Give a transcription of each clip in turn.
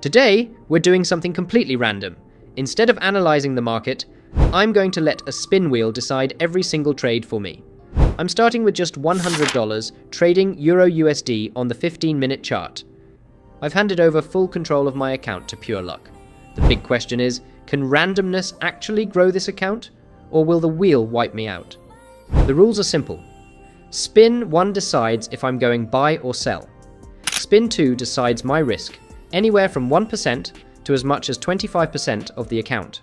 Today, we're doing something completely random. Instead of analyzing the market, I'm going to let a spin wheel decide every single trade for me. I'm starting with just $100 trading Euro USD on the 15-minute chart. I've handed over full control of my account to pure luck. The big question is, can randomness actually grow this account, or will the wheel wipe me out? The rules are simple. Spin 1 decides if I'm going buy or sell. Spin 2 decides my risk, anywhere from 1% to as much as 25% of the account.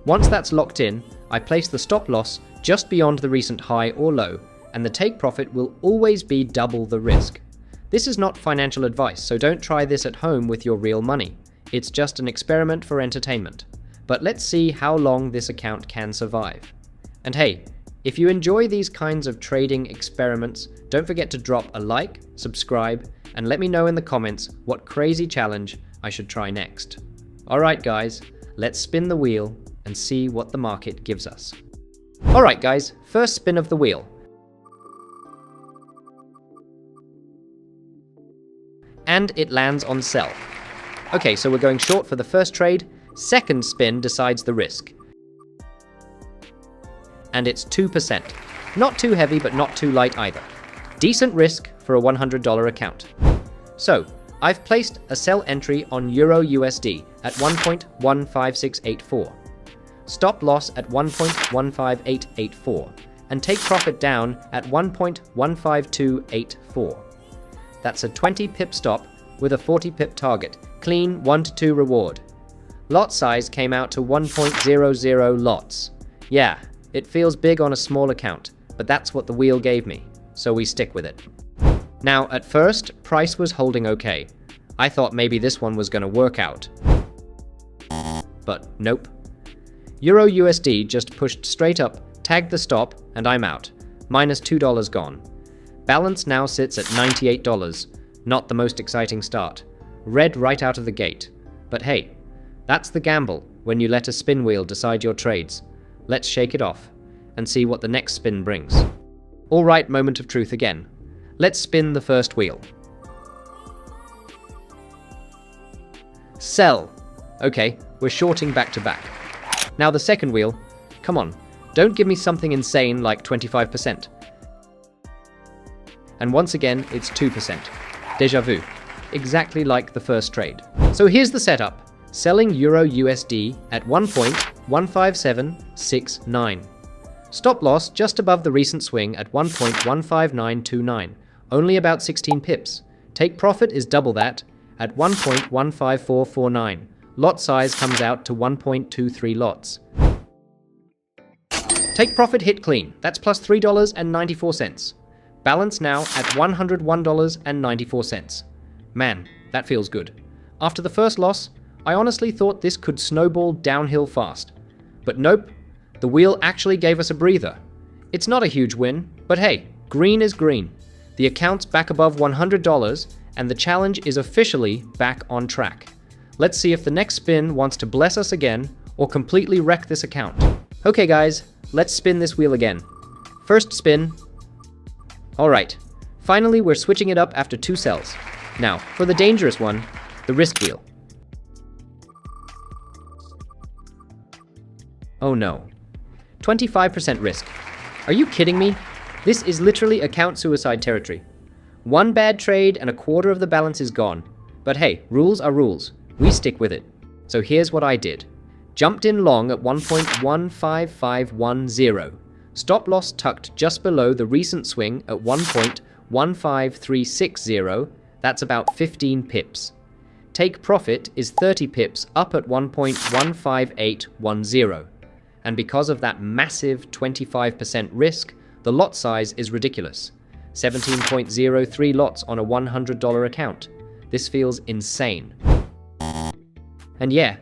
Once that's locked in, I place the stop loss just beyond the recent high or low, and the take profit will always be double the risk. This is not financial advice, so don't try this at home with your real money. It's just an experiment for entertainment. But let's see how long this account can survive. And hey, if you enjoy these kinds of trading experiments, don't forget to drop a like, subscribe, and let me know in the comments what crazy challenge I should try next. Alright guys, let's spin the wheel and see what the market gives us. Alright guys, first spin of the wheel. And it lands on sell. Okay, so we're going short for the first trade. Second spin decides the risk. And it's 2%. Not too heavy, but not too light either. Decent risk for a $100 account. So, I've placed a sell entry on Euro USD at 1.15684. Stop loss at 1.15884. And take profit down at 1.15284. That's a 20 pip stop with a 40 pip target. Clean 1 to 2 reward. Lot size came out to 1.00 lots. Yeah, it feels big on a small account, but that's what the wheel gave me, so we stick with it. Now, at first, price was holding okay. I thought maybe this one was going to work out. But nope. Euro USD just pushed straight up, tagged the stop, and I'm out. Minus $2 gone. Balance now sits at $98. Not the most exciting start. Red right out of the gate. But hey, that's the gamble when you let a spin wheel decide your trades. Let's shake it off and see what the next spin brings. Alright, moment of truth again. Let's spin the first wheel. Sell. Okay, we're shorting back to back. Now the second wheel. Come on, don't give me something insane like 25%. And once again, it's 2%. Deja vu. Exactly like the first trade. So here's the setup. Selling Euro USD at 1.15769. Stop loss just above the recent swing at 1.15929. Only about 16 pips. Take profit is double that at 1.15449. Lot size comes out to 1.23 lots. Take profit hit clean. That's plus $3.94. Balance now at $101.94. Man, that feels good. After the first loss, I honestly thought this could snowball downhill fast. But nope, the wheel actually gave us a breather. It's not a huge win, but hey, green is green. The account's back above $100, and the challenge is officially back on track. Let's see if the next spin wants to bless us again, or completely wreck this account. Okay guys, let's spin this wheel again. First spin. Alright, finally we're switching it up after 2 sells. Now, for the dangerous one, the risk wheel. Oh no. 25% risk. Are you kidding me? This is literally account suicide territory. One bad trade and a quarter of the balance is gone. But hey, rules are rules. We stick with it. So here's what I did. Jumped in long at 1.15510. Stop loss tucked just below the recent swing at 1.15360. That's about 15 pips. Take profit is 30 pips up at 1.15810. And because of that massive 25% risk, the lot size is ridiculous. 17.03 lots on a $100 account. This feels insane. And yeah,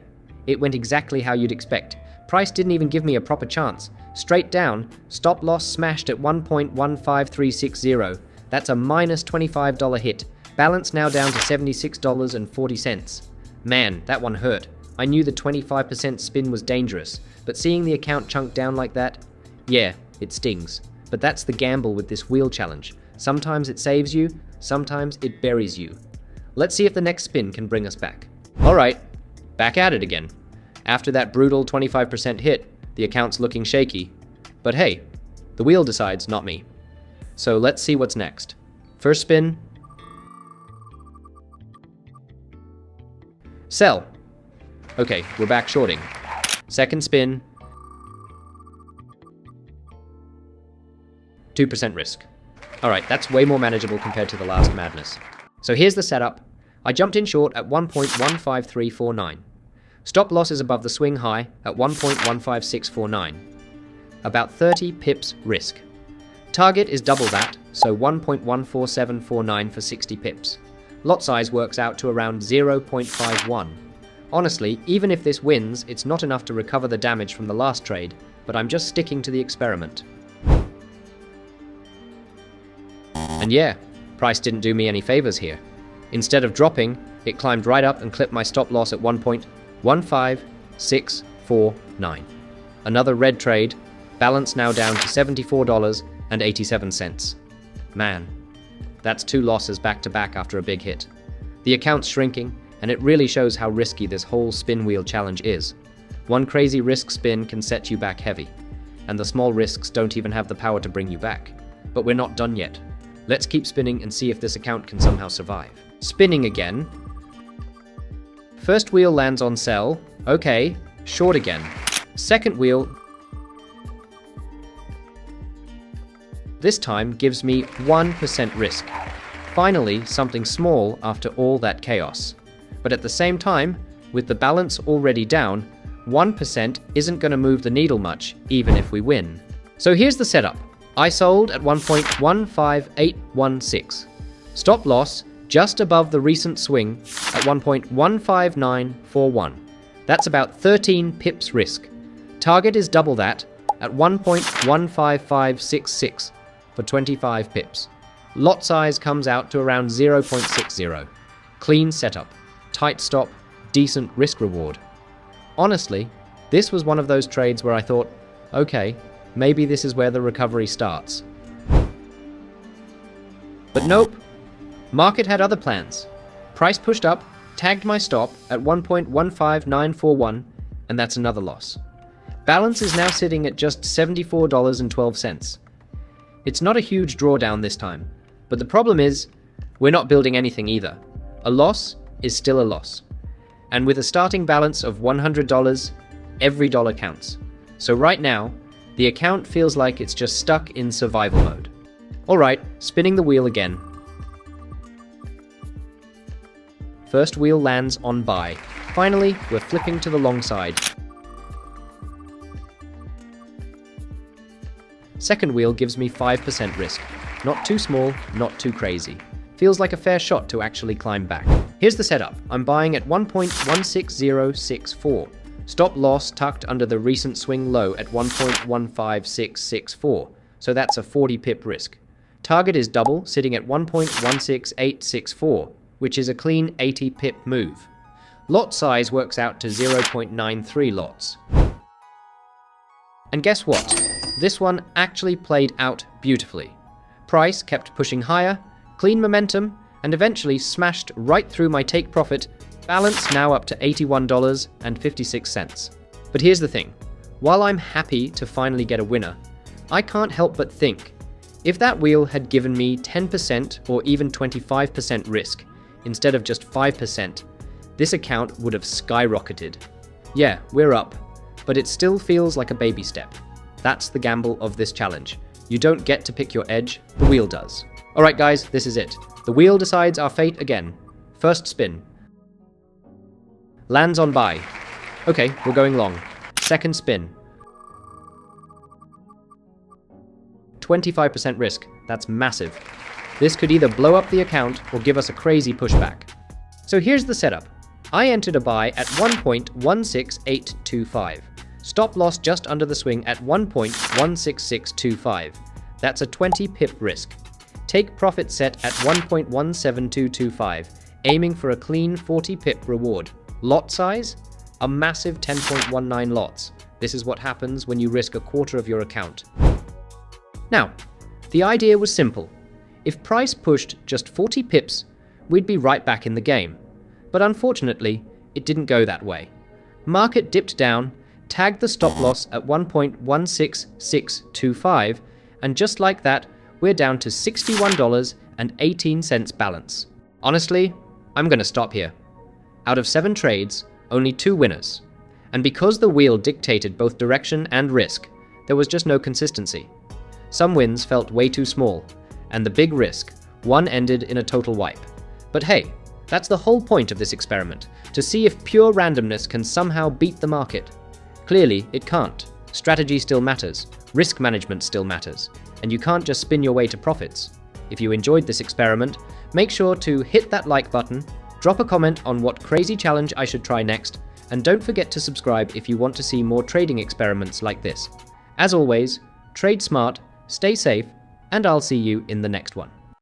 it went exactly how you'd expect. Price didn't even give me a proper chance. Straight down, stop loss smashed at 1.15360. That's a minus $25 hit. Balance now down to $76.40. Man, that one hurt. I knew the 25% spin was dangerous, but seeing the account chunk down like that, yeah, it stings. But that's the gamble with this wheel challenge. Sometimes it saves you, sometimes it buries you. Let's see if the next spin can bring us back. Alright, back at it again. After that brutal 25% hit, the account's looking shaky. But hey, the wheel decides, not me. So let's see what's next. First spin. Sell. Okay, we're back shorting. Second spin. 2% risk. Alright, that's way more manageable compared to the last madness. So here's the setup. I jumped in short at 1.15349. Stop loss is above the swing high at 1.15649. About 30 pips risk. Target is double that, so 1.14749 for 60 pips. Lot size works out to around 0.51. Honestly, even if this wins, it's not enough to recover the damage from the last trade, but I'm just sticking to the experiment. And yeah, price didn't do me any favors here. Instead of dropping, it climbed right up and clipped my stop loss at 1.15649. Another red trade, balance now down to $74.87. Man, that's 2 losses back to back after a big hit. The account's shrinking, and it really shows how risky this whole spin wheel challenge is. One crazy risk spin can set you back heavy, and the small risks don't even have the power to bring you back. But we're not done yet. Let's keep spinning and see if this account can somehow survive. Spinning again. First wheel lands on sell. Okay, short again. Second wheel. This time gives me 1% risk. Finally, something small after all that chaos. But at the same time, with the balance already down, 1% isn't going to move the needle much, even if we win. So here's the setup. I sold at 1.15816. Stop loss just above the recent swing at 1.15941. That's about 13 pips risk. Target is double that at 1.15566 for 25 pips. Lot size comes out to around 0.60. Clean setup, tight stop, decent risk reward. Honestly, this was one of those trades where I thought, okay, maybe this is where the recovery starts. But nope. Market had other plans. Price pushed up, tagged my stop at 1.15941, and that's another loss. Balance is now sitting at just $74.12. It's not a huge drawdown this time, but the problem is, we're not building anything either. A loss is still a loss. And with a starting balance of $100, every dollar counts. So right now, the account feels like it's just stuck in survival mode. Alright, spinning the wheel again. First wheel lands on buy. Finally, we're flipping to the long side. Second wheel gives me 5% risk. Not too small, not too crazy. Feels like a fair shot to actually climb back. Here's the setup. I'm buying at 1.16064. Stop loss tucked under the recent swing low at 1.15664. So that's a 40 pip risk. Target is double, sitting at 1.16864, which is a clean 80 pip move. Lot size works out to 0.93 lots. And guess what? This one actually played out beautifully. Price kept pushing higher, clean momentum, and eventually smashed right through my take profit, balance now up to $81.56. But here's the thing. While I'm happy to finally get a winner, I can't help but think, if that wheel had given me 10% or even 25% risk, instead of just 5%, this account would have skyrocketed. Yeah, we're up, but it still feels like a baby step. That's the gamble of this challenge. You don't get to pick your edge, the wheel does. Alright guys, this is it. The wheel decides our fate again. First spin. Lands on buy. Okay, we're going long. Second spin. 25% risk. That's massive. This could either blow up the account or give us a crazy pushback. So here's the setup. I entered a buy at 1.16825. Stop loss just under the swing at 1.16625. That's a 20 pip risk. Take profit set at 1.17225, aiming for a clean 40 pip reward. Lot size? A massive 10.19 lots. This is what happens when you risk a quarter of your account. Now, the idea was simple. If price pushed just 40 pips, we'd be right back in the game. But unfortunately, it didn't go that way. Market dipped down, tagged the stop loss at 1.16625, and just like that, we're down to $61.18 balance. Honestly, I'm gonna stop here. Out of 7 trades, only 2 winners. And because the wheel dictated both direction and risk, there was just no consistency. Some wins felt way too small, and the big risk, one ended in a total wipe. But hey, that's the whole point of this experiment, to see if pure randomness can somehow beat the market. Clearly, it can't. Strategy still matters, risk management still matters, and you can't just spin your way to profits. If you enjoyed this experiment, make sure to hit that like button, drop a comment on what crazy challenge I should try next, and don't forget to subscribe if you want to see more trading experiments like this. As always, trade smart, stay safe, and I'll see you in the next one.